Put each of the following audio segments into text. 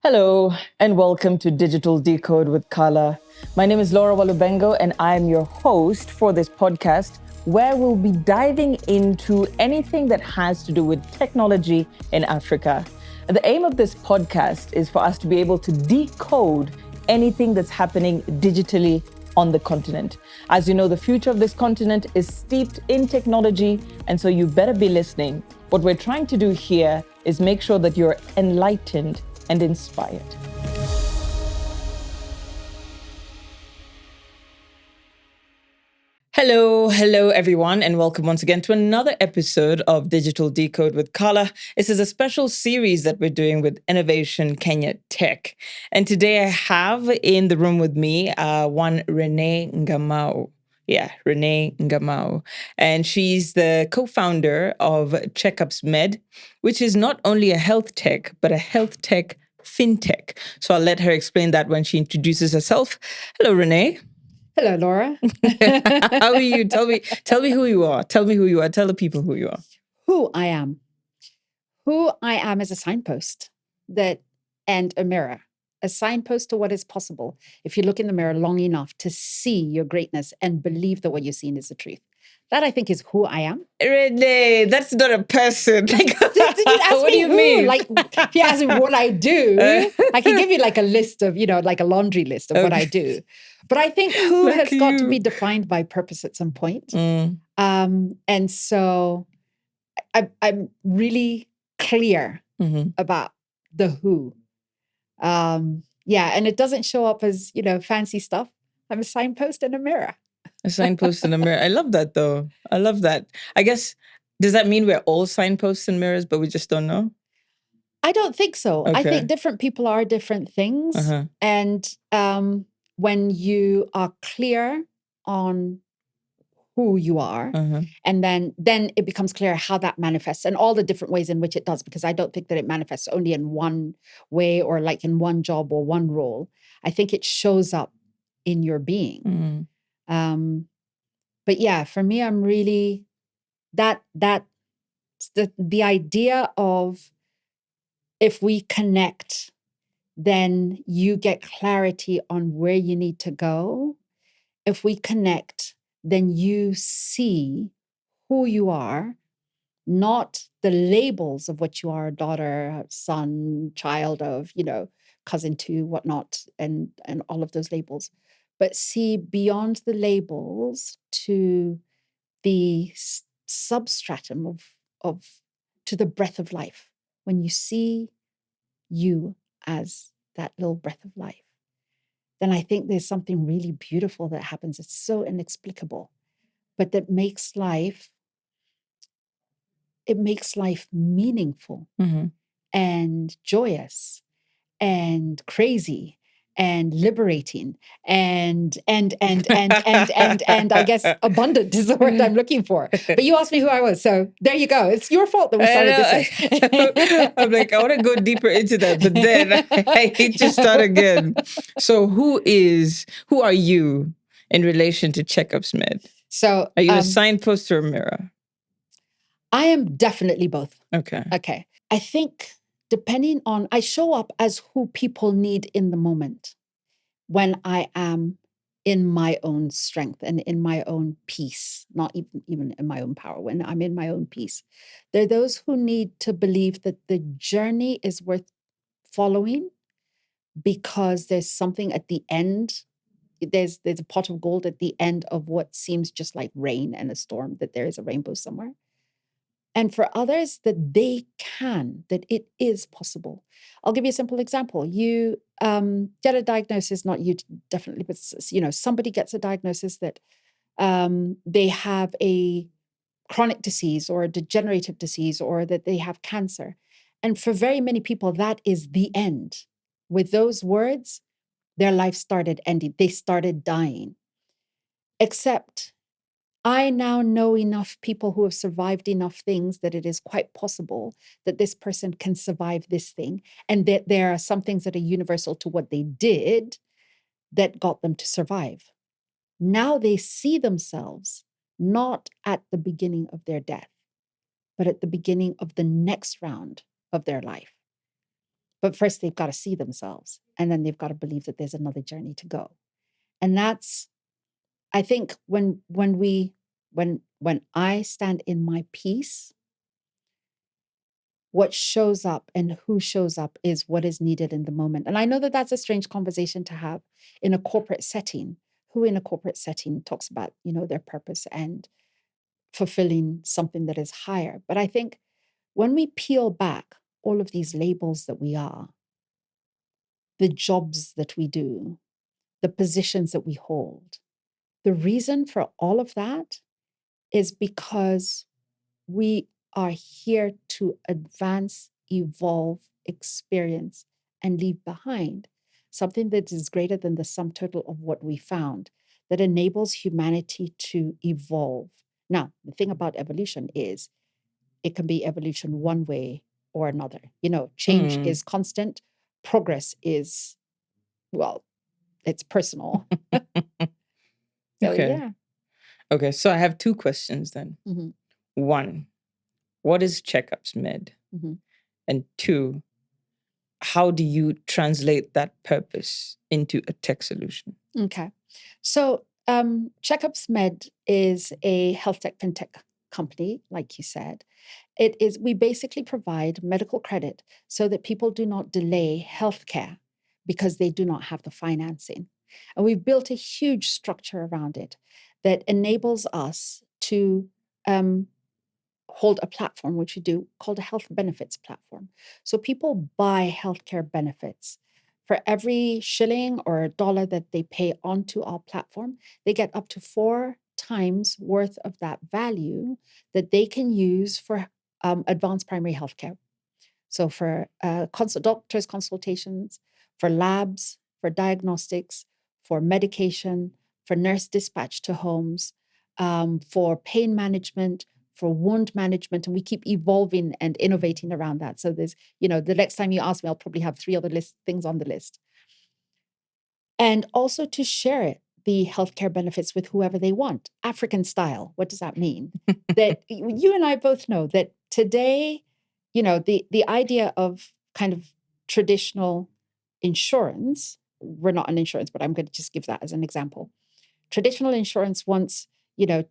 Hello, and welcome to Digital Decode with Carla. My name is Laura Walubengo, and I am your host for this podcast, where we'll be diving into anything that has to do with technology in Africa. And the aim of this podcast is for us to be able to decode anything that's happening digitally on the continent. As you know, the future of this continent is steeped in technology, and so you better be listening. What we're trying to do here is make sure that you're enlightened and inspired. Hello, everyone, and welcome once again to another episode of Digital Decode with Carla. This is a special series that we're doing with Innovation Kenya Tech. And today I have in the room with me one Renee Ngamau. Yeah, Renee Ngamau. And she's the co-founder of CheckUps Med, which is not only a health tech, but a health tech fintech. So I'll let her explain that when she introduces herself. Hello, Renee. Hello, Laura. How are you? Tell me who you are. Tell me who you are. Tell the people who you are. Who I am. Who I am is a signpost and a mirror. A signpost to what is possible if you look in the mirror long enough to see your greatness and believe that what you're seeing is the truth. That I think is who I am. Renee, that's not a person. Did you ask what me do you who? mean? Like, if you ask me what I do, I can give you like a list of, like a laundry list of what I do. But I think who has got to be defined by purpose at some point. And so I'm really clear about the who. And it doesn't show up as, fancy stuff. I'm a signpost and a mirror. A signpost and a mirror. I love that, though. I love that. I guess, does that mean we're all signposts and mirrors, but we just don't know? I don't think so. Okay. I think different people are different things. And when you are clear on who you are, and then it becomes clear how that manifests and all the different ways in which it does, because I don't think that it manifests only in one way or like in one job or one role. I think it shows up in your being. But yeah, for me, I'm really the idea of if we connect, then you get clarity on where you need to go. If we connect, then you see who you are, not the labels of what you are, daughter, son, child of, cousin to, whatnot, and all of those labels, but see beyond the labels to the substratum of to the breath of life. When you see you as that little breath of life, then I think there's something really beautiful that happens. It's so inexplicable, but that makes life meaningful and joyous and crazy and liberating and I guess abundant is the word I'm looking for. But you asked me who I was, so there you go. It's your fault that we started this. I'm like, I want to go deeper into that, but then I hate to start again. So who are you in relation to CheckUps Med? So are you a signpost or a mirror? I am definitely both. Okay. I think depending on, I show up as who people need in the moment when I am in my own strength and in my own peace, not even in my own power, when I'm in my own peace. There are those who need to believe that the journey is worth following because there's something at the end. There's a pot of gold at the end of what seems just like rain and a storm, that there is a rainbow somewhere. And for others, that it is possible. I'll give you a simple example. You get a diagnosis, not you definitely, but somebody gets a diagnosis that they have a chronic disease or a degenerative disease or that they have cancer. And for very many people, that is the end. With those words, their life started ending. They started dying. Except I now know enough people who have survived enough things that it is quite possible that this person can survive this thing, and that there are some things that are universal to what they did that got them to survive. Now they see themselves not at the beginning of their death, but at the beginning of the next round of their life. But first, they've got to see themselves, and then they've got to believe that there's another journey to go. And that's, I think, when I stand in my peace, what shows up and who shows up is what is needed in the moment. And I know that that's a strange conversation to have in a corporate setting. Who in a corporate setting talks about, their purpose and fulfilling something that is higher? But I think when we peel back all of these labels that we are, the jobs that we do, the positions that we hold, the reason for all of that is because we are here to advance, evolve, experience, and leave behind something that is greater than the sum total of what we found, that enables humanity to evolve. Now, the thing about evolution is it can be evolution one way or another. Change is constant, progress is, well, it's personal. So, Okay. yeah. Okay, so I have two questions then. Mhm. One, what is CheckUps Med? Mhm. And two, how do you translate that purpose into a tech solution? Okay. So, CheckUps Med is a health tech fintech company, like you said. We basically provide medical credit so that people do not delay healthcare because they do not have the financing. And we've built a huge structure around it that enables us to hold a platform, which we do, called a health benefits platform. So people buy healthcare benefits. For every shilling or a dollar that they pay onto our platform, they get up to 4 times worth of that value that they can use for advanced primary healthcare. So for doctors' consultations, for labs, for diagnostics, for medication, for nurse dispatch to homes, for pain management, for wound management, and we keep evolving and innovating around that. So there's, the next time you ask me, I'll probably have 3 other things on the list. And also to share the healthcare benefits with whoever they want, African style. What does that mean? That you and I both know that today, the idea of kind of traditional insurance, we're not an insurance, but I'm going to just give that as an example. Traditional insurance wants,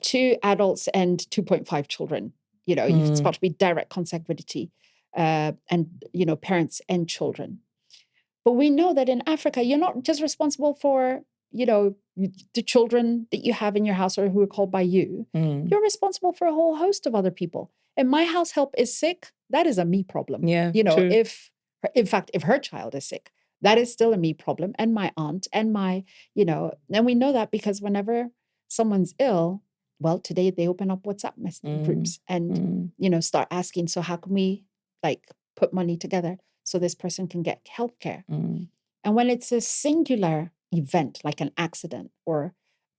2 adults and 2.5 children. It's got to be direct consanguinity, and, parents and children. But we know that in Africa, you're not just responsible for, the children that you have in your house or who are called by you. You're responsible for a whole host of other people. And my house help is sick, that is a me problem. Yeah, true. If her child is sick, that is still a me problem, and my aunt and my, and we know that because whenever someone's ill, well, today they open up WhatsApp groups and, start asking, so how can we put money together so this person can get healthcare? And when it's a singular event, like an accident or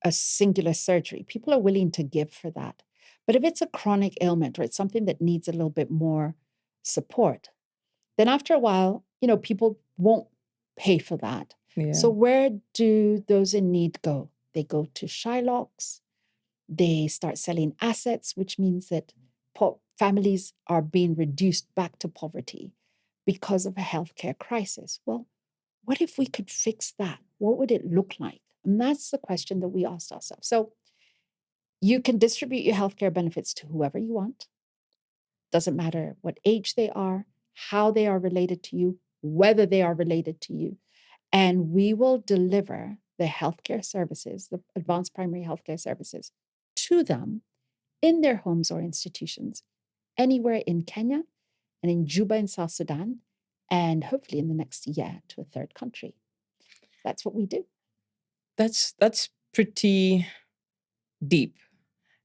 a singular surgery, people are willing to give for that. But if it's a chronic ailment or it's something that needs a little bit more support, then after a while, people won't pay for that. Yeah. So where do those in need go? They go to Shylocks. They start selling assets, which means that families are being reduced back to poverty because of a healthcare crisis. Well, what if we could fix that? What would it look like? And that's the question that we asked ourselves. So you can distribute your healthcare benefits to whoever you want. Doesn't matter what age they are, how they are related to you, whether they are related to you. And we will deliver the healthcare services, the advanced primary healthcare services, to them in their homes or institutions, anywhere in Kenya and in Juba in South Sudan, and hopefully in the next year to a third country. That's what we do. That's pretty deep.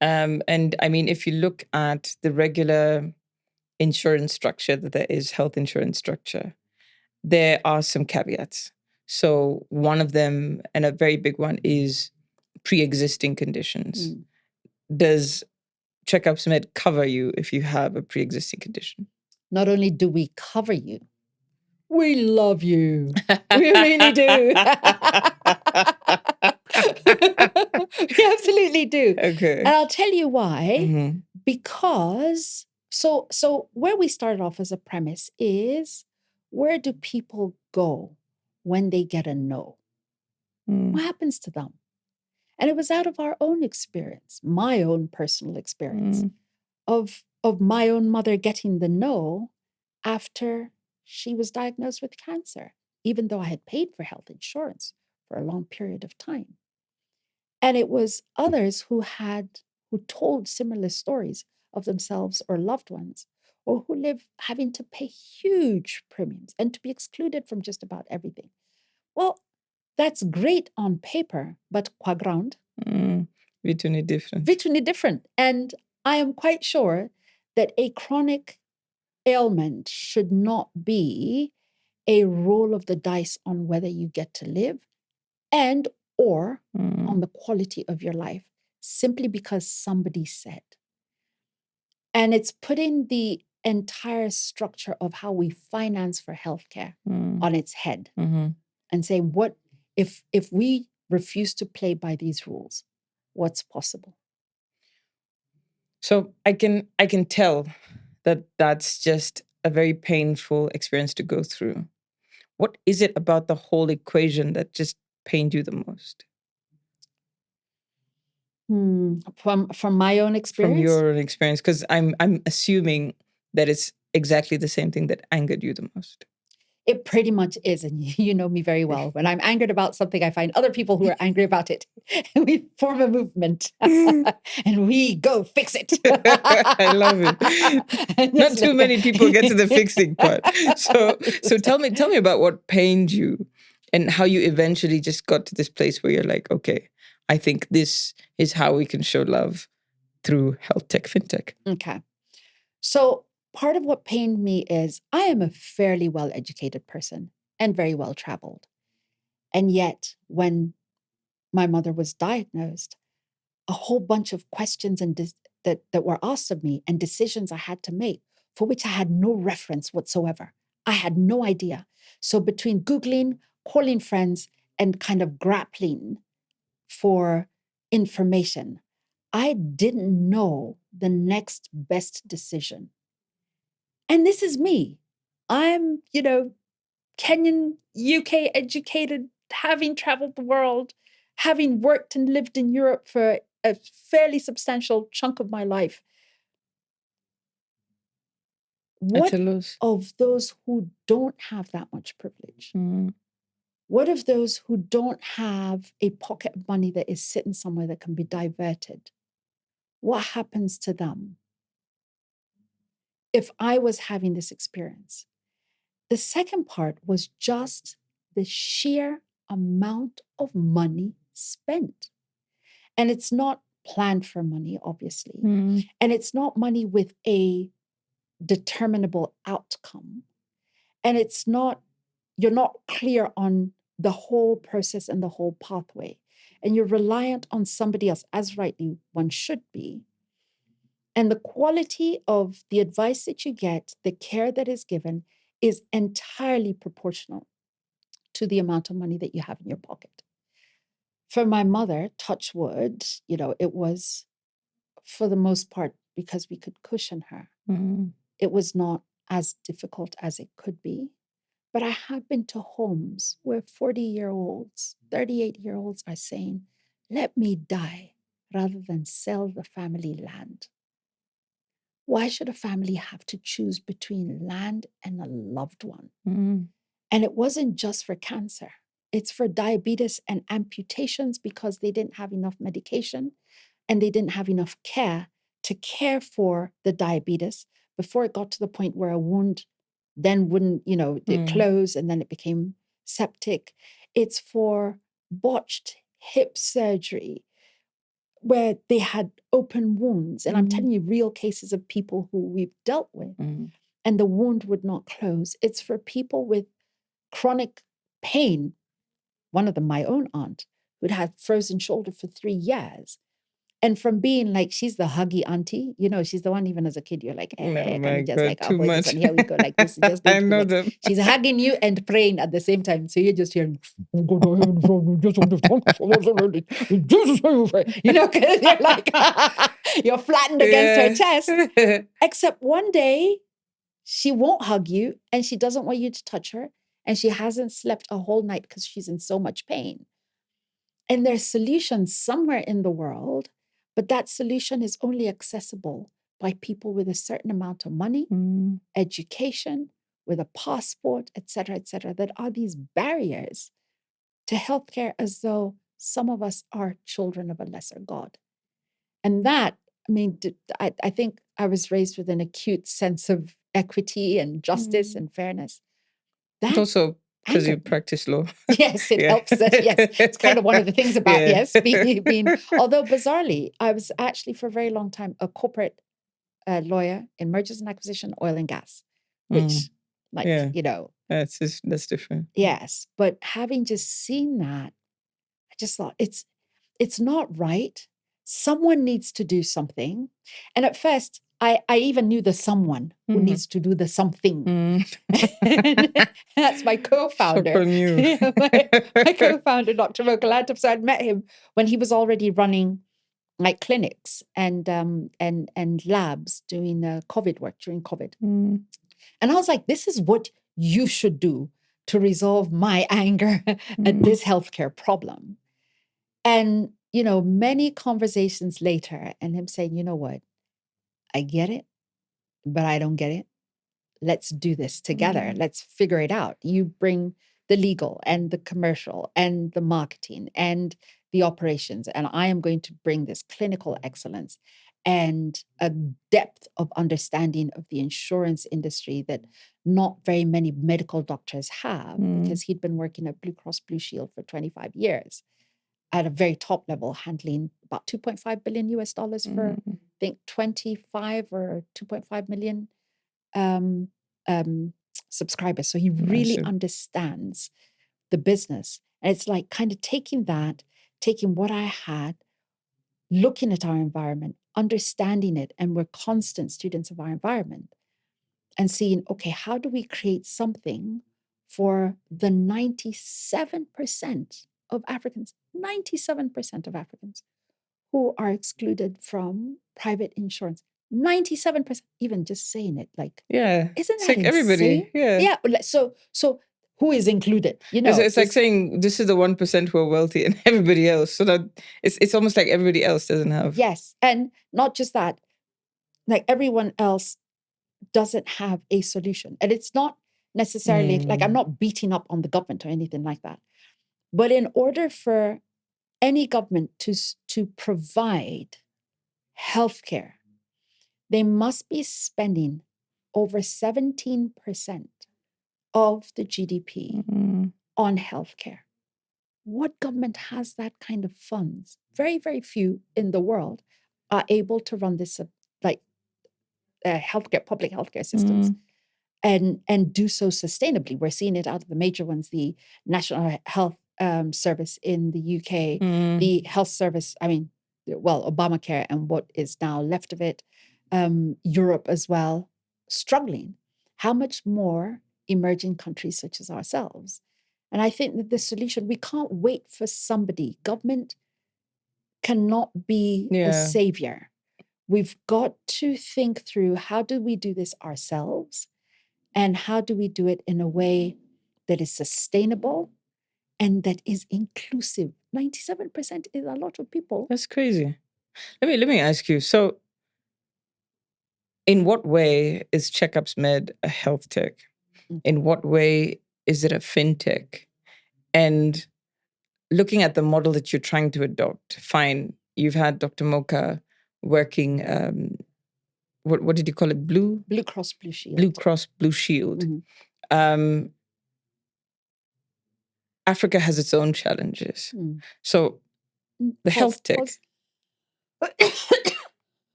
And I mean, if you look at the regular insurance structure that there is, health insurance structure, there are some caveats. So one of them, and a very big one, is pre-existing conditions. Does CheckUps Med cover you if you have a pre-existing condition? Not only do we cover you, we love you. We really do. We absolutely do. Okay. And I'll tell you why. Because so where we started off as a premise is where do people go when they get a no? What happens to them? And it was out of our own experience, my own personal experience of my own mother getting the no after she was diagnosed with cancer, even though I had paid for health insurance for a long period of time. And it was others who told similar stories of themselves or loved ones, or who live having to pay huge premiums and to be excluded from just about everything. Well, that's great on paper, but qua ground, Vitally different. Vitally different. And I am quite sure that a chronic ailment should not be a roll of the dice on whether you get to live and or on the quality of your life, simply because somebody said. And it's putting the entire structure of how we finance for healthcare on its head and saying, what if we refuse to play by these rules, what's possible? So I can tell that that's just a very painful experience to go through. What is it about the whole equation that just pained you the most? From my own experience? From your own experience, because I'm assuming that it's exactly the same thing that angered you the most. It pretty much is. And you know me very well. When I'm angered about something, I find other people who are angry about it. And we form a movement. And we go fix it. I love it. Not too many people get to the fixing part. So tell me about what pained you and how you eventually just got to this place where you're like, okay, I think this is how we can show love through health tech, fintech. Okay. So part of what pained me is I am a fairly well-educated person and very well-traveled. And yet when my mother was diagnosed, a whole bunch of questions and that were asked of me and decisions I had to make for which I had no reference whatsoever. I had no idea. So between Googling, calling friends, and kind of grappling for information, I didn't know the next best decision. And this is me. I'm, Kenyan, UK educated, having traveled the world, having worked and lived in Europe for a fairly substantial chunk of my life. What of those who don't have that much privilege? What of those who don't have a pocket of money that is sitting somewhere that can be diverted? What happens to them if I was having this experience? The second part was just the sheer amount of money spent. And it's not planned for money, obviously. And it's not money with a determinable outcome. And you're not clear on the whole process and the whole pathway. And you're reliant on somebody else, as rightly one should be. And the quality of the advice that you get, the care that is given, is entirely proportional to the amount of money that you have in your pocket. For my mother, touch wood, it was, for the most part, because we could cushion her. It was not as difficult as it could be. But I have been to homes where 40-year-olds, 38-year-olds are saying, let me die rather than sell the family land. Why should a family have to choose between land and a loved one? And it wasn't just for cancer. It's for diabetes and amputations because they didn't have enough medication and they didn't have enough care to care for the diabetes before it got to the point where a wound then wouldn't, it closed and then it became septic. It's for botched hip surgery where they had open wounds. And I'm telling you real cases of people who we've dealt with and the wound would not close. It's for people with chronic pain. One of them, my own aunt, who'd had frozen shoulder for 3 years. And from being like, she's the huggy auntie, she's the one even as a kid, you're like, hey, can you just like, oh, boy, this one, here we go, like this, just I know them. She's hugging you and praying at the same time. So you're just hearing, because you're like, you're flattened against her chest. Except one day, She won't hug you and she doesn't want you to touch her. And she hasn't slept a whole night because she's in so much pain. And there's solutions somewhere in the world, but that solution is only accessible by people with a certain amount of money, education, with a passport, et cetera, that are these barriers to healthcare, as though some of us are children of a lesser God. And that, I mean, I think I was raised with an acute sense of equity and justice and fairness. And That also because you angered me. practice law. Yes, it helps us. Yes, it's kind of one of the things about, yes, being, although bizarrely, I was actually for a very long time a corporate lawyer in mergers and acquisition, oil and gas, which that's different. Yes, but having just seen that, I just thought it's not right. Someone needs to do something. And at first, I even knew the someone who needs to do the something. That's my co-founder. Shock on you. my co-founder, Dr. Mokalantam. So I'd met him when he was already running like clinics and labs doing COVID work during COVID. And I was like, this is what you should do to resolve my anger at this healthcare problem. And, many conversations later and him saying, you know what, I get it, but I don't get it. Let's do this together. Let's figure it out. You bring the legal and the commercial and the marketing and the operations, and I am going to bring this clinical excellence and a depth of understanding of the insurance industry that not very many medical doctors have, because he'd been working at Blue Cross Blue Shield for 25 years at a very top level, handling about $2.5 billion US for, I think, 25 or 2.5 million subscribers. So he really understands the business. And it's like kind of taking what I had, looking at our environment, understanding it, and we're constant students of our environment, and seeing, okay, how do we create something for the 97% of Africans, 97% of Africans who are excluded from private insurance. 97%, even just saying it, like, isn't it's that like insane? Everybody, Yeah. So who is included? It's like saying this is the 1% who are wealthy and everybody else. So that it's almost like everybody else doesn't have. Yes, and not just that, like everyone else doesn't have a solution. And it's not necessarily like I'm not beating up on the government or anything like that. But in order for any government to provide healthcare, they must be spending over 17% of the GDP on healthcare. What government has that kind of funds? Very, very few in the world are able to run this public healthcare systems and do so sustainably. We're seeing it out of the major ones, the National Health Service in the UK, the health service, Obamacare and what is now left of it, Europe as well, struggling. How much more emerging countries such as ourselves? And I think that the solution, we can't wait for somebody. Government cannot be a savior. We've got to think through, how do we do this ourselves? And how do we do it in a way that is sustainable and that is inclusive? 97% is a lot of people. That's crazy. Let me ask you. So, in what way is CheckUps Med a health tech? In what way is it a fintech? And looking at the model that you're trying to adopt, fine, you've had Dr. Moka working, what did you call it? Blue Cross Blue Shield. Blue Cross Blue Shield. Africa has its own challenges. So the health tech.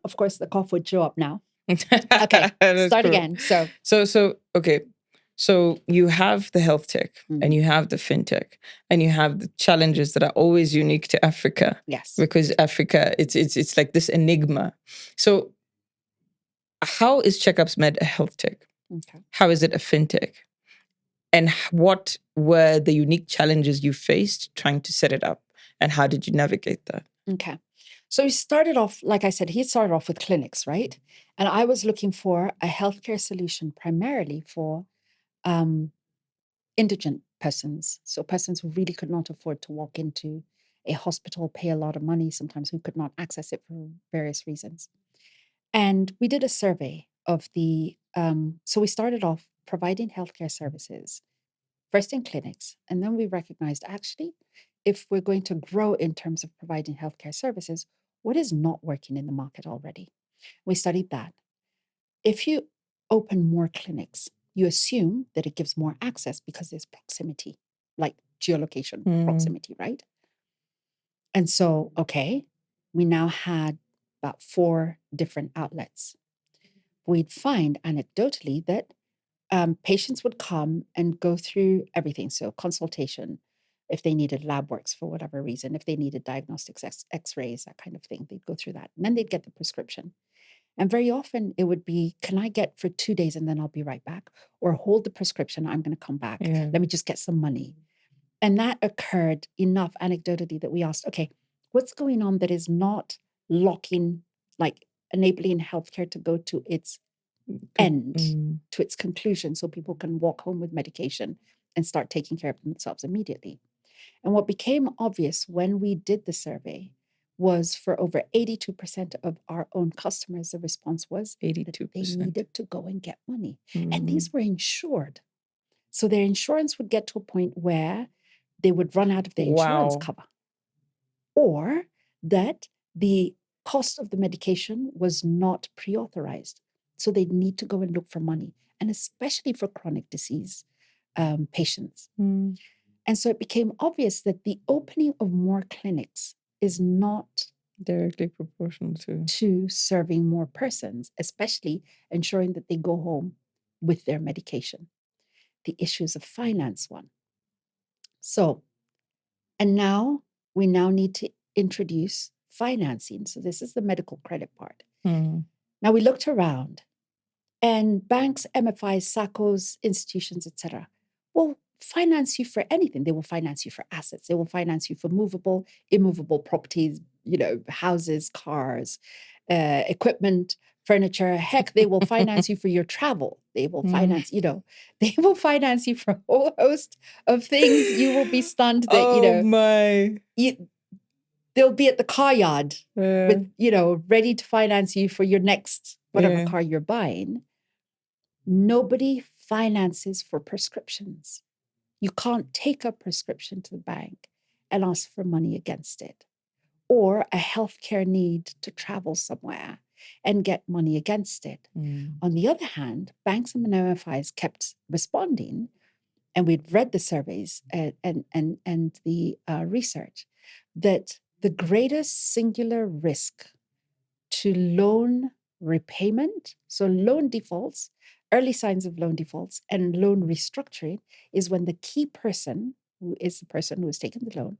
Of course, the cough would show up now. Okay, start cool. Again. So okay. So you have the health tech and you have the fintech and you have the challenges that are always unique to Africa. Yes. Because Africa, it's like this enigma. So how is CheckUps Med a health tech? Okay. How is it a fintech? And what were the unique challenges you faced trying to set it up? And how did you navigate that? Okay. So he started off, like I said, he started off with clinics, right? And I was looking for a healthcare solution primarily for indigent persons. So persons who really could not afford to walk into a hospital, pay a lot of money, sometimes who could not access it for various reasons. And we did a survey of so we started off providing healthcare services, first in clinics, and then we recognized actually, if we're going to grow in terms of providing healthcare services, what is not working in the market already? We studied that. If you open more clinics, you assume that it gives more access because there's proximity, like geolocation proximity, right? And so, okay, we now had about 4 different outlets. We'd find anecdotally that patients would come and go through everything. So consultation, if they needed lab works for whatever reason, if they needed diagnostics, x-rays, that kind of thing, they'd go through that. And then they'd get the prescription. And very often it would be, can I get for 2 days and then I'll be right back? Or hold the prescription, I'm going to come back. Yeah. Let me just get some money. And that occurred enough anecdotally that we asked, okay, what's going on that is not locking, like enabling healthcare to go to its end, to its conclusion, so people can walk home with medication and start taking care of themselves immediately. And what became obvious when we did the survey was for over 82% of our own customers, the response was 82%. That they needed to go and get money. And these were insured. So their insurance would get to a point where they would run out of their insurance cover, or that the cost of the medication was not pre-authorized. So they'd need to go and look for money, and especially for chronic disease patients. And so it became obvious that the opening of more clinics is not directly proportional to serving more persons, especially ensuring that they go home with their medication. The issues of finance one. So, and now we need to introduce financing. So this is the medical credit part. Now we looked around, and banks, MFIs, SACCOs, institutions, etc., will finance you for anything. They will finance you for assets. They will finance you for movable, immovable properties, houses, cars, equipment, furniture. Heck, they will finance you for your travel. They will finance, they will finance you for a whole host of things. You will be stunned that, they'll be at the car yard with, ready to finance you for your next whatever car you're buying. Nobody finances for prescriptions. You can't take a prescription to the bank and ask for money against it, or a healthcare need to travel somewhere and get money against it. On the other hand, banks and MFIs kept responding, and we'd read the surveys and the research, that the greatest singular risk to loan repayment, so loan defaults, early signs of loan defaults, and loan restructuring, is when the key person, who is the person who has taken the loan,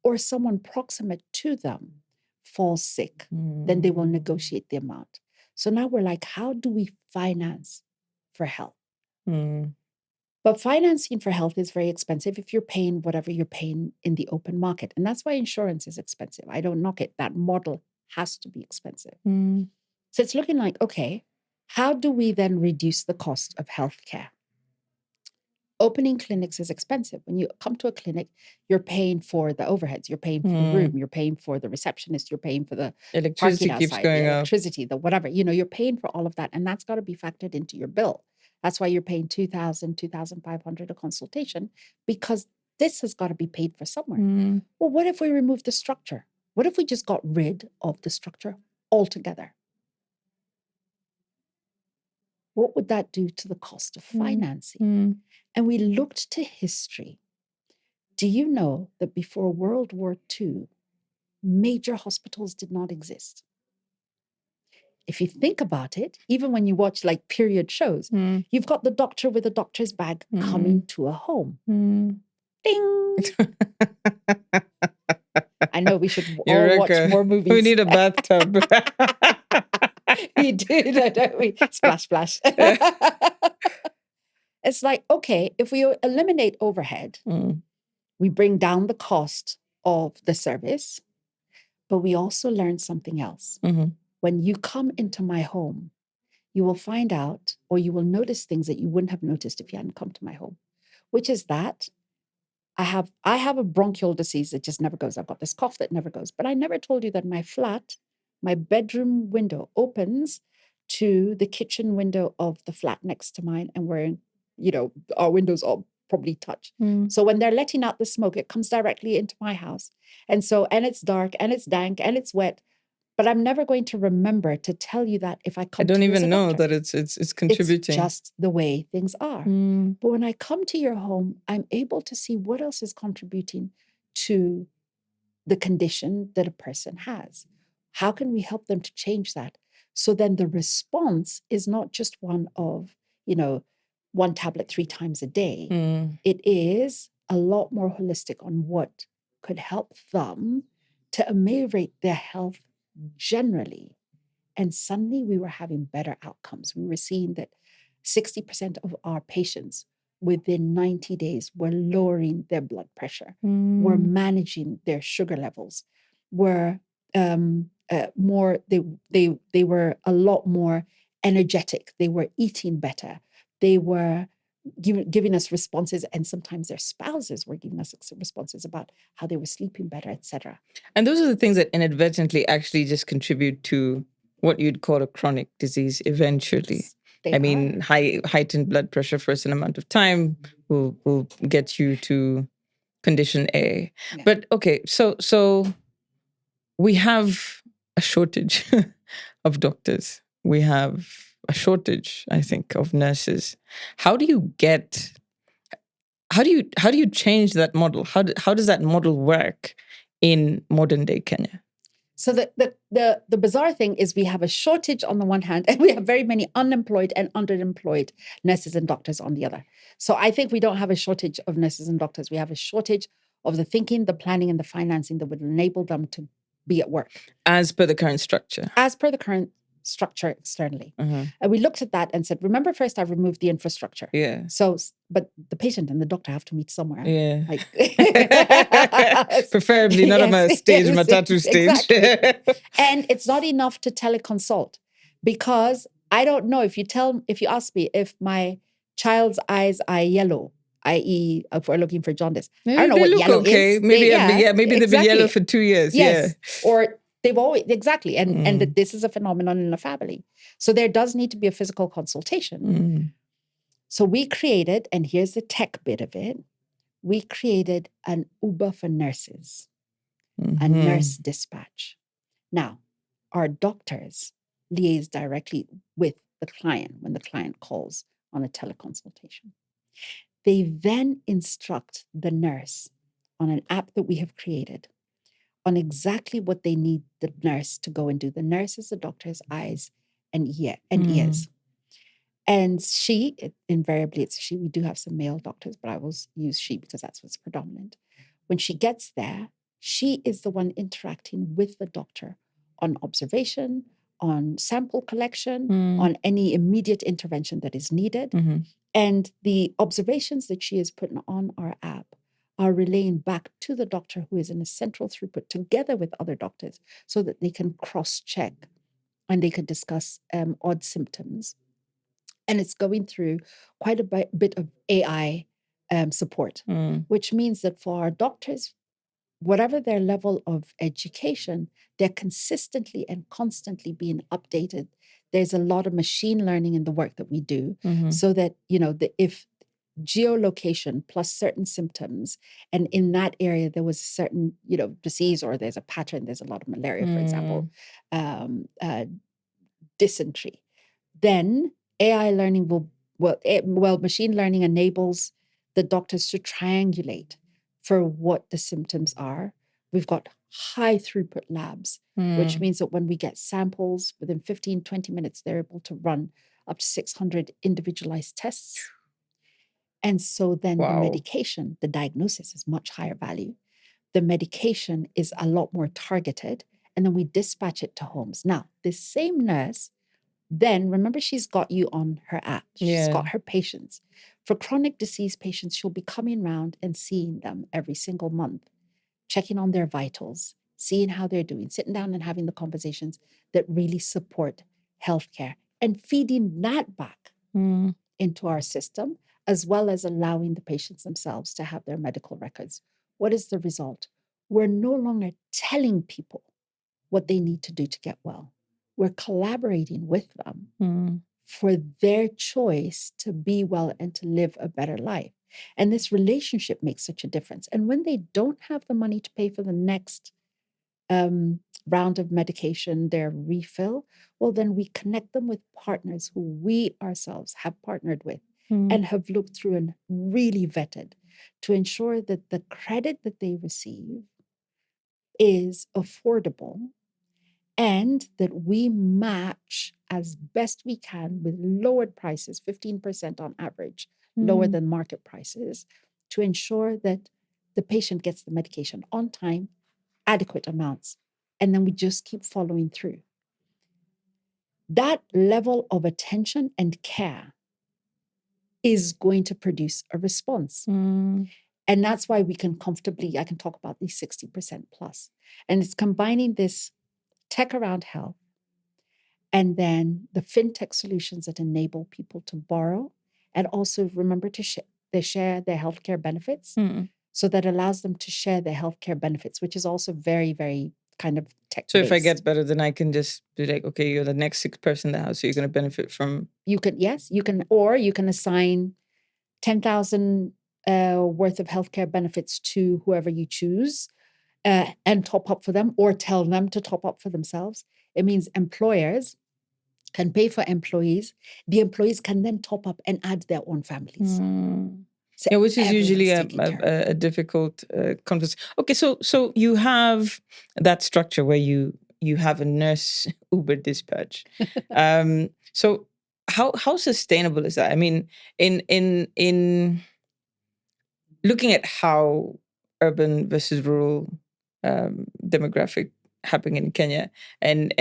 or someone proximate to them, falls sick. Then they will negotiate the amount. So now we're like, how do we finance for health? But financing for health is very expensive if you're paying whatever you're paying in the open market. And that's why insurance is expensive. I don't knock it. That model has to be expensive. So it's looking like, okay, how do we then reduce the cost of healthcare? Opening clinics is expensive. When you come to a clinic, you're paying for the overheads, you're paying for the room, you're paying for the receptionist, you're paying for the electricity parking keeps outside, going the up. electricity, the whatever, you're paying for all of that. And that's got to be factored into your bill. That's why you're paying $2,000, $2,500 a consultation, because this has got to be paid for somewhere. Well, what if we remove the structure? What if we just got rid of the structure altogether? What would that do to the cost of financing? And we looked to history. Do you know that before World War II, major hospitals did not exist? If you think about it, even when you watch like period shows, you've got the doctor with a doctor's bag coming to a home. Ding! I know we should all watch more movies. We need a bathtub. We do, don't we? Splash, splash. It's like, okay, if we eliminate overhead, we bring down the cost of the service, But we also learned something else. When you come into my home, you will find out, or you will notice things that you wouldn't have noticed if you hadn't come to my home, which is that I have a bronchial disease that just never goes. I've got this cough that never goes. But I never told you that my flat, my bedroom window opens to the kitchen window of the flat next to mine, and our windows all probably touch. So when they're letting out the smoke, it comes directly into my house. And it's dark and it's dank and it's wet. But I'm never going to remember to tell you that if I come to you. I don't even know that it's contributing. It's just the way things are. But when I come to your home, I'm able to see what else is contributing to the condition that a person has. How can we help them to change that? So then the response is not just one of, one tablet 3 times a day. It is a lot more holistic on what could help them to ameliorate their health generally. And suddenly we were having better outcomes. We were seeing that 60% of our patients within 90 days were lowering their blood pressure, were managing their sugar levels, were more, they were a lot more energetic. They were eating better. They were giving us responses, and sometimes their spouses were giving us responses about how they were sleeping better, etc. And those are the things that inadvertently actually just contribute to what you'd call a chronic disease eventually. Yes, heightened blood pressure for a certain amount of time will get you to condition A. Yeah. But okay, so we have a shortage of doctors. We have a shortage, I think, of nurses. How do you change that model? How does that model work in modern day Kenya? So the bizarre thing is we have a shortage on the one hand, and we have very many unemployed and underemployed nurses and doctors on the other. So I think we don't have a shortage of nurses and doctors. We have a shortage of the thinking, the planning, and the financing that would enable them to be at work. As per the current structure. As per the current structure externally. And we looked at that and said, remember, first I removed the infrastructure. Yeah. So, but the patient and the doctor have to meet somewhere. Yeah. Preferably not on a stage, matatu stage. Exactly. And it's not enough to teleconsult, because I don't know if you ask me if my child's eyes are yellow, i.e. if we're looking for jaundice. Maybe I don't know what yellow is. Maybe they've been yellow for 2 years. Yes. Yeah. Or they've always, exactly. And that this is a phenomenon in the family. So there does need to be a physical consultation. So we created, and here's the tech bit of it, we created an Uber for nurses, a nurse dispatch. Now, our doctors liaise directly with the client when the client calls on a teleconsultation. They then instruct the nurse on an app that we have created on exactly what they need the nurse to go and do. The nurse is the doctor's eyes and ears. And invariably it's she. We do have some male doctors, but I will use she because that's what's predominant. When she gets there, she is the one interacting with the doctor on observation, on sample collection, on any immediate intervention that is needed. And the observations that she is putting on our app are relaying back to the doctor, who is in a central throughput together with other doctors, so that they can cross-check and they can discuss odd symptoms. And it's going through quite a bit of AI support, which means that for our doctors, whatever their level of education, they're consistently and constantly being updated. There's a lot of machine learning in the work that we do, so that, if geolocation plus certain symptoms, and in that area there was a certain, disease, or there's a pattern, there's a lot of malaria, for example, dysentery, then AI learning machine learning enables the doctors to triangulate for what the symptoms are. We've got high throughput labs, which means that when we get samples within 15, 20 minutes, they're able to run up to 600 individualized tests. And so then the medication, the diagnosis is much higher value. The medication is a lot more targeted, and then we dispatch it to homes. Now, this same nurse, then remember, she's got you on her app. She's got her patients. For chronic disease patients, she'll be coming around and seeing them every single month, checking on their vitals, seeing how they're doing, sitting down and having the conversations that really support healthcare and feeding that back into our system, as well as allowing the patients themselves to have their medical records. What is the result? We're no longer telling people what they need to do to get well. We're collaborating with them for their choice to be well and to live a better life. And this relationship makes such a difference. And when they don't have the money to pay for the next round of medication, their refill, well, then we connect them with partners who we ourselves have partnered with and have looked through and really vetted to ensure that the credit that they receive is affordable and that we match as best we can with lowered prices, 15% on average, lower than market prices, to ensure that the patient gets the medication on time, adequate amounts, and then we just keep following through. That level of attention and care is going to produce a response. And that's why we can comfortably, I can talk about these 60% plus. And it's combining this tech around health and then the fintech solutions that enable people to borrow and also remember to share their healthcare benefits. So that allows them to share their healthcare benefits, which is also very, very kind of tech-based. So if I get better, then I can just be like, okay, you're the next sick person in the house, so you're going to benefit from. You can, yes, you can, or you can assign 10,000 worth of healthcare benefits to whoever you choose and top up for them, or tell them to top up for themselves. It means employers can pay for employees. The employees can then top up and add their own families. So yeah, which is usually everyone's taken care of. a difficult conversation. Okay, so you have that structure where you have a nurse Uber dispatch. So how sustainable is that? I mean, in looking at how urban versus rural demographic happening in Kenya, and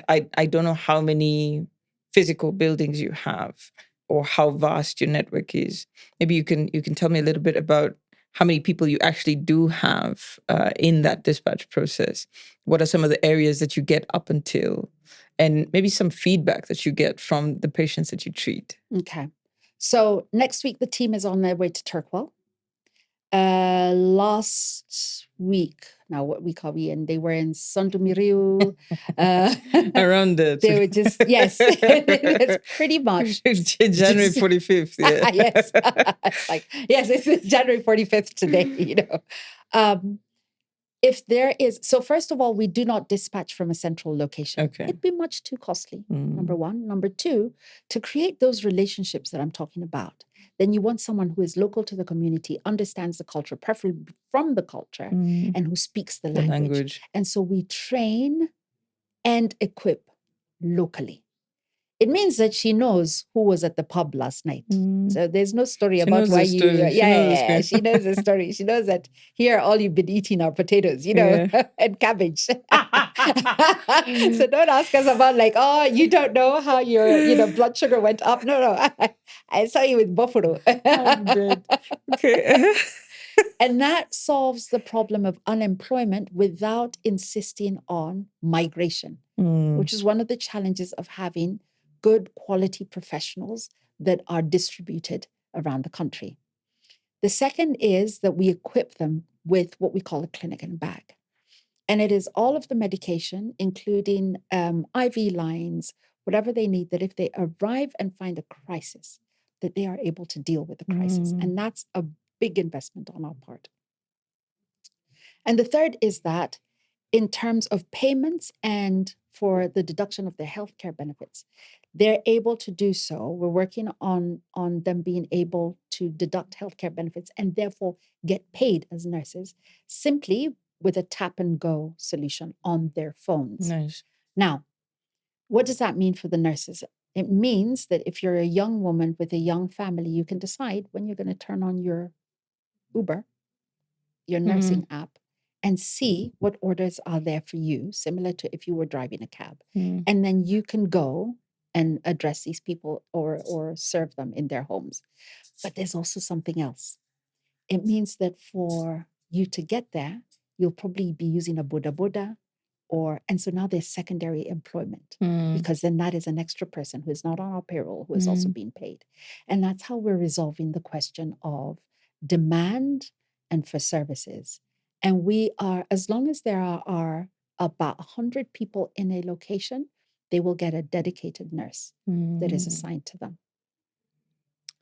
I don't know how many physical buildings you have or how vast your network is. Maybe you can tell me a little bit about how many people you actually do have in that dispatch process. What are some of the areas that you get up until, and maybe some feedback that you get from the patients that you treat? Okay. So next week, the team is on their way to Turkwell. Last week, now what week are we in? They were in Sondomiriu. Around the They were just, yes, it's pretty much. January 45th. Yeah. Yes. It's like, yes, it's January 45th today, you know. If there is, so first of all, we do not dispatch from a central location. Okay. It'd be much too costly, number one. Number two, to create those relationships that I'm talking about, then you want someone who is local to the community, understands the culture, preferably from the culture, and who speaks the language. And so we train and equip locally. It means that she knows who was at the pub last night. So there's no story about why you. Yeah. She knows the story. She knows that here all you've been eating are potatoes, you know, and cabbage. So don't ask us about like, oh, you don't know how your blood sugar went up. No. I saw you with buffalo. I'm dead. Okay. And that solves the problem of unemployment without insisting on migration, which is one of the challenges of having good quality professionals that are distributed around the country. The second is that we equip them with what we call a clinic and bag. And it is all of the medication, including IV lines, whatever they need, that if they arrive and find a crisis, that they are able to deal with the crisis. And that's a big investment on our part. And the third is that in terms of payments and for the deduction of their healthcare benefits, they're able to do so. We're working on them being able to deduct healthcare benefits and therefore get paid as nurses simply with a tap and go solution on their phones. Nice. Now, what does that mean for the nurses? It means that if you're a young woman with a young family, you can decide when you're going to turn on your Uber, your nursing app, and see what orders are there for you, similar to if you were driving a cab. And then you can go and address these people or serve them in their homes. But there's also something else. It means that for you to get there, you'll probably be using a boda boda, and so now there's secondary employment Mm. because then that is an extra person who is not on our payroll, who is also being paid. And that's how we're resolving the question of demand and for services. And we are, as long as there are about 100 people in a location, they will get a dedicated nurse that is assigned to them.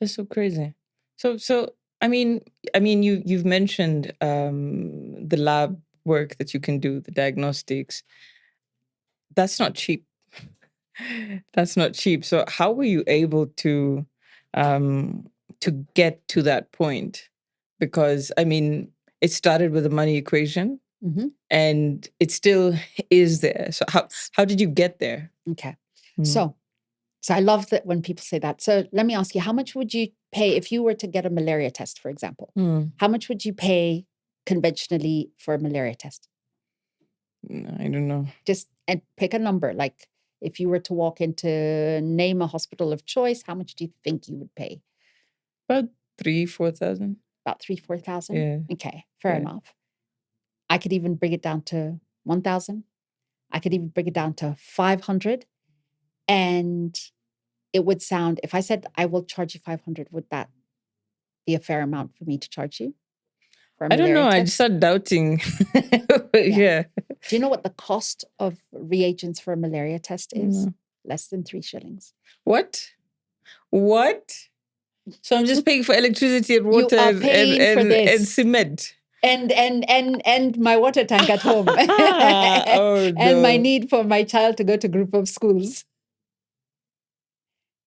That's so crazy. So you've mentioned the lab work that you can do, the diagnostics. That's not cheap. That's not cheap. So how were you able to get to that point? Because it started with a money equation, and it still is there. So how did you get there? Okay. So I love that when people say that. So let me ask you, how much would you pay if you were to get a malaria test, for example? How much would you pay conventionally for a malaria test? I don't know. Just and pick a number. Like if you were to walk into name a hospital of choice, how much do you think you would pay? About 3,000-4,000. About 3,000-4,000? Yeah. Okay, fair enough. I could even bring it down to 1,000. I could even bring it down to 500. And it would sound, if I said I will charge you 500, would that be a fair amount for me to charge you? For a I don't know. malaria I test? just started doubting. Yeah. Do you know what the cost of reagents for a malaria test is? Less than 3 shillings. What? So I'm just paying for electricity and You water are paying for this. and cement. And my water tank at home. Oh, And my no. need for my child to go to group of schools.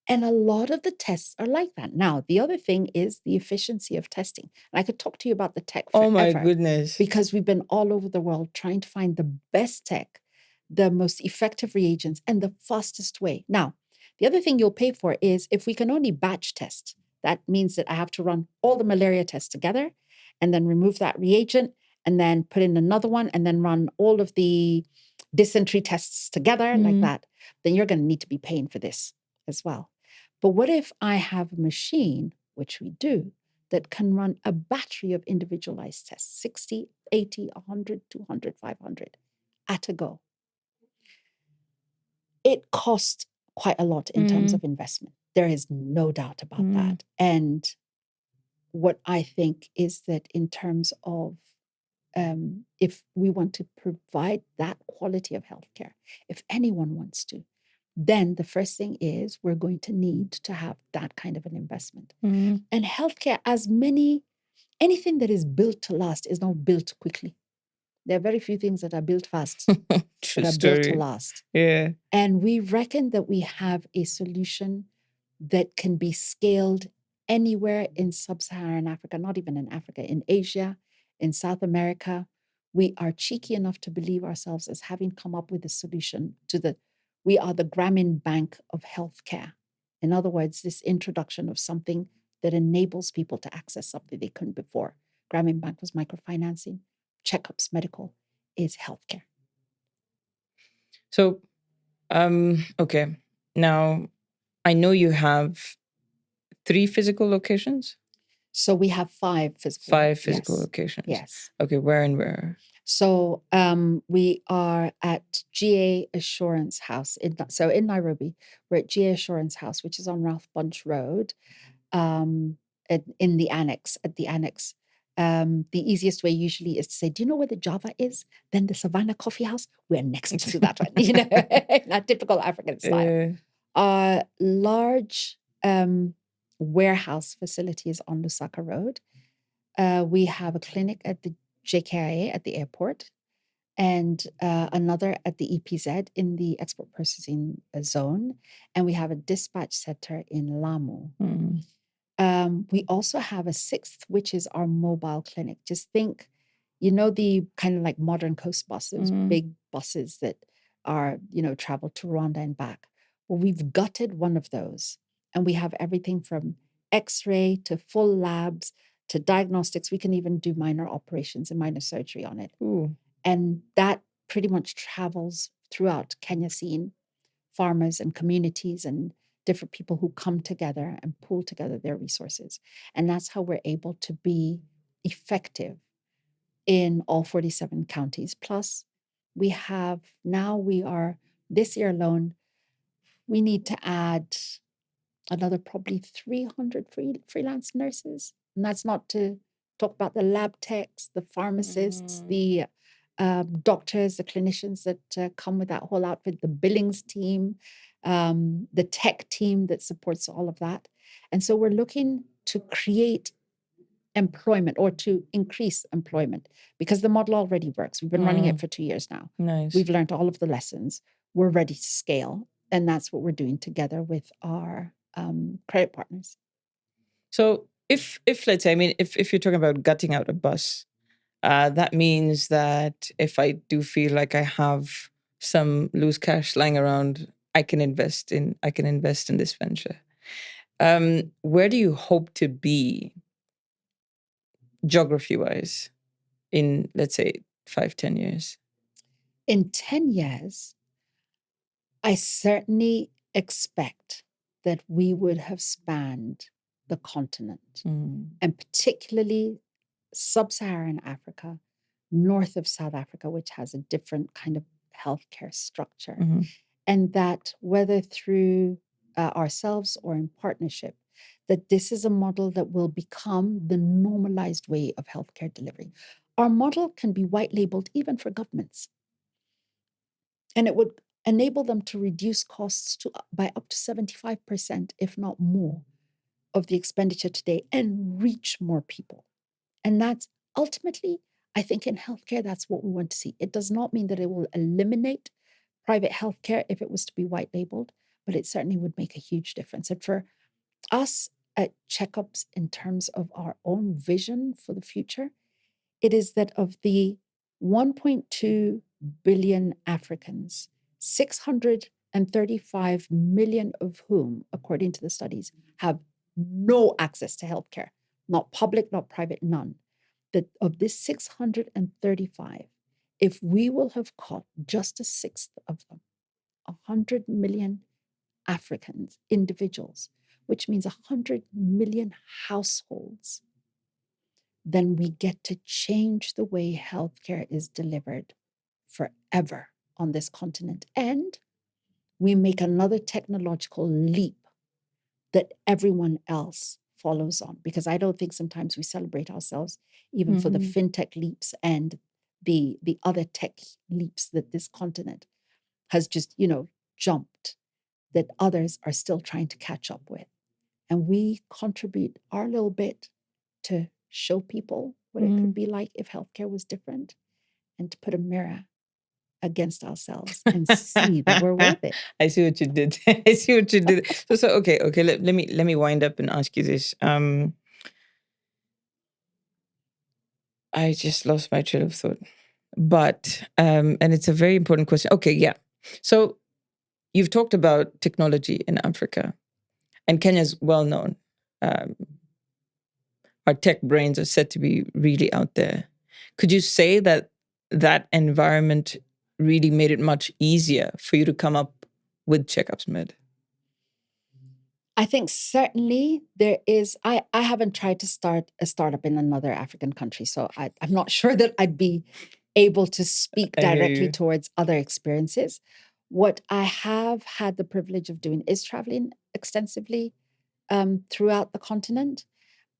And a lot of the tests are like that. Now, the other thing is the efficiency of testing. And I could talk to you about the tech forever. Oh, my goodness. Because we've been all over the world trying to find the best tech, the most effective reagents, and the fastest way. Now, the other thing you'll pay for is if we can only batch test, that means that I have to run all the malaria tests together and then remove that reagent and then put in another one and then run all of the dysentery tests together like that. Then you're going to need to be paying for this as well. But what if I have a machine, which we do, that can run a battery of individualized tests, 60, 80, 100, 200, 500 at a go? It costs quite a lot in terms of investment. There is no doubt about that. And what I think is that in terms of if we want to provide that quality of healthcare, if anyone wants to, then the first thing is we're going to need to have that kind of an investment. And healthcare, anything that is built to last is not built quickly. There are very few things that are built fast that are built to last. Yeah. And we reckon that we have a solution that can be scaled anywhere in sub-Saharan Africa, not even in Africa, in Asia, in South America. We are cheeky enough to believe ourselves as having come up with a solution we are the Grameen Bank of healthcare. In other words, this introduction of something that enables people to access something they couldn't before. Grameen Bank was microfinancing. CheckUps Medical is healthcare. So, okay. Now, I know you have 3 physical locations? So we have 5 physical. 5 physical locations. Yes. Okay, where and where? So we are at GA Assurance House. In Nairobi, we're at GA Assurance House, which is on Ralph Bunche Road, in the annex, at the annex. The easiest way usually is to say, do you know where the Java is? Then the Savannah Coffee House, we're next to that one, in a typical African style. Our large warehouse facility is on Lusaka Road. We have a clinic at the JKIA at the airport and another at the EPZ in the export processing zone. And we have a dispatch center in Lamu. We also have a 6th, which is our mobile clinic. Just think, the kind of like modern coast buses, big buses that are, travel to Rwanda and back. Well, we've gutted one of those and we have everything from X-ray to full labs to diagnostics. We can even do minor operations and minor surgery on it. And that pretty much travels throughout Kenya, seeing farmers and communities and different people who come together and pool together their resources. And that's how we're able to be effective in all 47 counties. Plus, we are, this year alone, we need to add another probably 300 freelance nurses. And that's not to talk about the lab techs, the pharmacists, the doctors, the clinicians that come with that whole outfit, the billings team, the tech team that supports all of that. And so we're looking to create employment or to increase employment because the model already works. We've been running it for 2 years now. Nice. We've learned all of the lessons. We're ready to scale. And that's what we're doing together with our credit partners. So if let's say, I mean, if you're talking about gutting out a bus, that means that if I do feel like I have some loose cash lying around, I can invest in this venture. Where do you hope to be geography-wise in, let's say, 5-10 years? In 10 years, I certainly expect that we would have spanned the continent, and particularly sub-Saharan Africa, north of South Africa, which has a different kind of healthcare structure. And that whether through ourselves or in partnership, that this is a model that will become the normalized way of healthcare delivery. Our model can be white labeled even for governments. And it would enable them to reduce costs by up to 75%, if not more, of the expenditure today and reach more people. And that's ultimately, I think in healthcare, that's what we want to see. It does not mean that it will eliminate private healthcare if it was to be white labeled, but it certainly would make a huge difference. And for us at CheckUps, in terms of our own vision for the future, it is that of the 1.2 billion Africans, 635 million of whom, according to the studies, have no access to healthcare, not public, not private, none. That of this 635, if we will have caught just a sixth of them, 100 million Africans, individuals, which means 100 million households, then we get to change the way healthcare is delivered forever on this continent. And we make another technological leap that everyone else follows on. Because I don't think sometimes we celebrate ourselves even for the fintech leaps and the other tech leaps that this continent has just, jumped, that others are still trying to catch up with. And we contribute our little bit to show people what it could be like if healthcare was different, and to put a mirror against ourselves and see that we're worth it. I see what you did. I see what you did. So okay. Let me wind up and ask you this. I just lost my train of thought. But and it's a very important question. Okay, yeah. So you've talked about technology in Africa, and Kenya's well known. Our tech brains are said to be really out there. Could you say that environment really made it much easier for you to come up with CheckUps Med? I think certainly there is. I haven't tried to start a startup in another African country, so I'm not sure that I'd be able to speak directly towards other experiences. What I have had the privilege of doing is traveling extensively throughout the continent.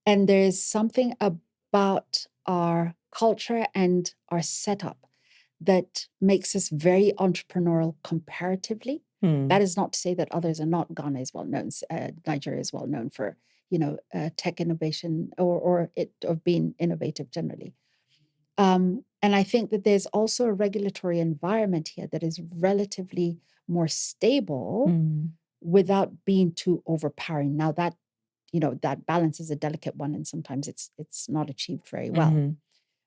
And there's something about our culture and our setup that makes us very entrepreneurial comparatively. That is not to say that others are not. Ghana is well known. Nigeria is well known for, tech innovation or it of being innovative generally. And I think that there's also a regulatory environment here that is relatively more stable without being too overpowering. Now that balance is a delicate one, and sometimes it's not achieved very well.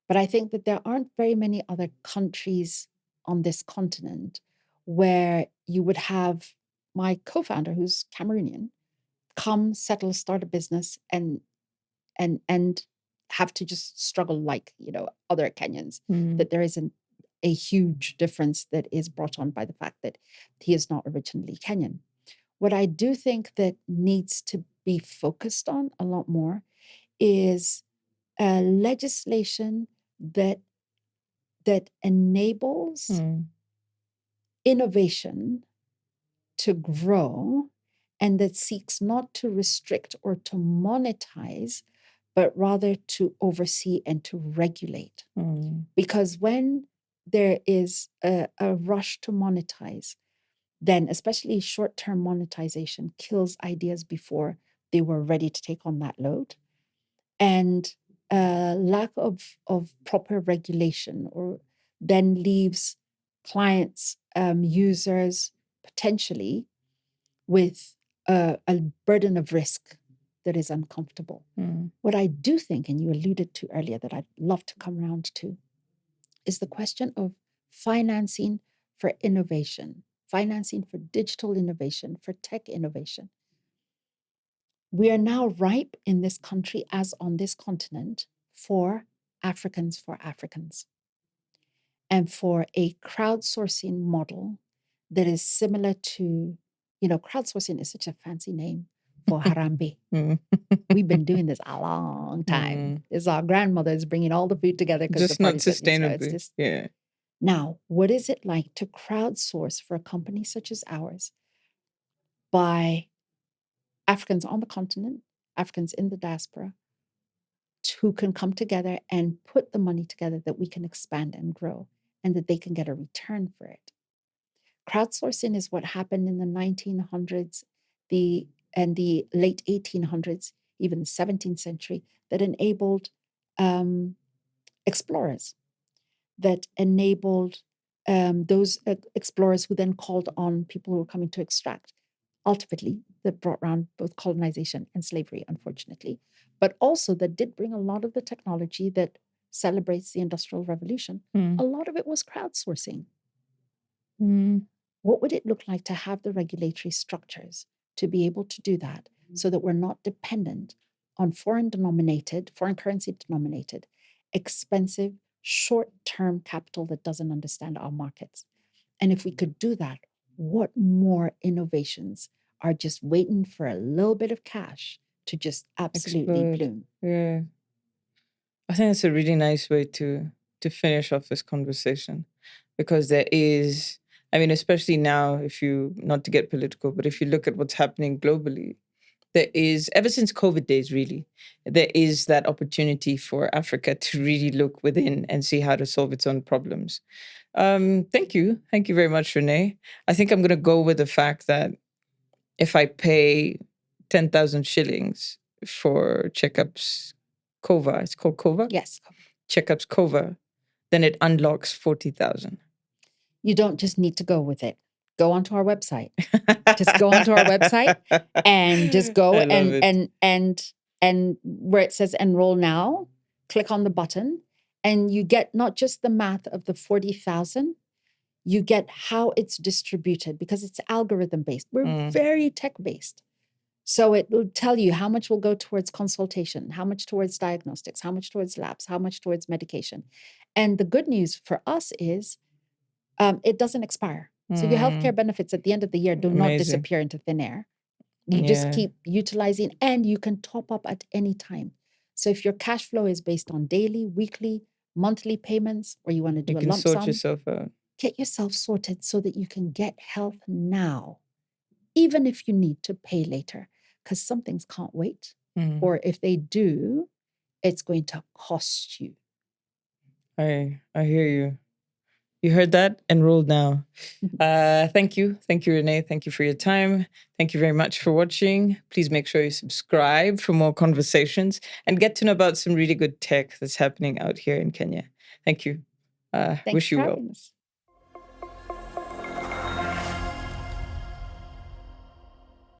But I think that there aren't very many other countries on this continent where you would have my co-founder, who's Cameroonian, come, settle, start a business, and have to just struggle like other Kenyans. That there isn't a huge difference that is brought on by the fact that he is not originally Kenyan. What I do think that needs to be focused on a lot more is legislation that that enables innovation to grow and that seeks not to restrict or to monetize, but rather to oversee and to regulate. Because when there is a rush to monetize, then especially short-term monetization kills ideas before they were ready to take on that load. And lack of proper regulation or then leaves clients, users potentially with a burden of risk that is uncomfortable. What I do think, and you alluded to earlier that I'd love to come around to, is the question of financing for innovation, financing for digital innovation, for tech innovation. We are now ripe in this country, as on this continent, for Africans, and for a crowdsourcing model that is similar to, crowdsourcing is such a fancy name for Harambe. We've been doing this a long time. It's our grandmothers bringing all the food together because Just not sustainably. Yeah. Now, what is it like to crowdsource for a company such as ours by Africans on the continent, Africans in the diaspora, who can come together and put the money together that we can expand and grow and that they can get a return for it? Crowdsourcing is what happened in the 1900s and the late 1800s, even the 17th century, that enabled explorers, that enabled those explorers who then called on people who were coming to extract. Ultimately, that brought around both colonization and slavery, unfortunately, but also that did bring a lot of the technology that celebrates the Industrial Revolution. A lot of it was crowdsourcing. What would it look like to have the regulatory structures to be able to do that so that we're not dependent on foreign currency denominated, expensive, short-term capital that doesn't understand our markets? And if we could do that, what more innovations are just waiting for a little bit of cash to just absolutely bloom? Yeah. I think that's a really nice way to finish off this conversation, because there is, especially now, not to get political, but if you look at what's happening globally, there is, ever since COVID days, really, there is that opportunity for Africa to really look within and see how to solve its own problems. Thank you. Thank you very much, Renee. I think I'm going to go with the fact that if I pay 10,000 shillings for CheckUps Kova, it's called Kova? Yes. CheckUps Kova, then it unlocks 40,000. You don't just need to go with it. Go onto our website. Just go onto our website and just go and where it says enroll now, click on the button, and you get not just the math of the 40,000, you get how it's distributed because it's algorithm based. We're very tech based. So it will tell you how much will go towards consultation, how much towards diagnostics, how much towards labs, how much towards medication. And the good news for us is it doesn't expire. So your healthcare benefits at the end of the year do not disappear into thin air. You just keep utilizing, and you can top up at any time. So if your cash flow is based on daily, weekly, monthly payments, or you want to do a lump sum, yourself out. Get yourself sorted so that you can get health now, even if you need to pay later, because some things can't wait. Or if they do, it's going to cost you. I hear you. You heard that? Enroll now. Thank you. Thank you, Renee. Thank you for your time. Thank you very much for watching. Please make sure you subscribe for more conversations and get to know about some really good tech that's happening out here in Kenya. Thank you. Wish you well.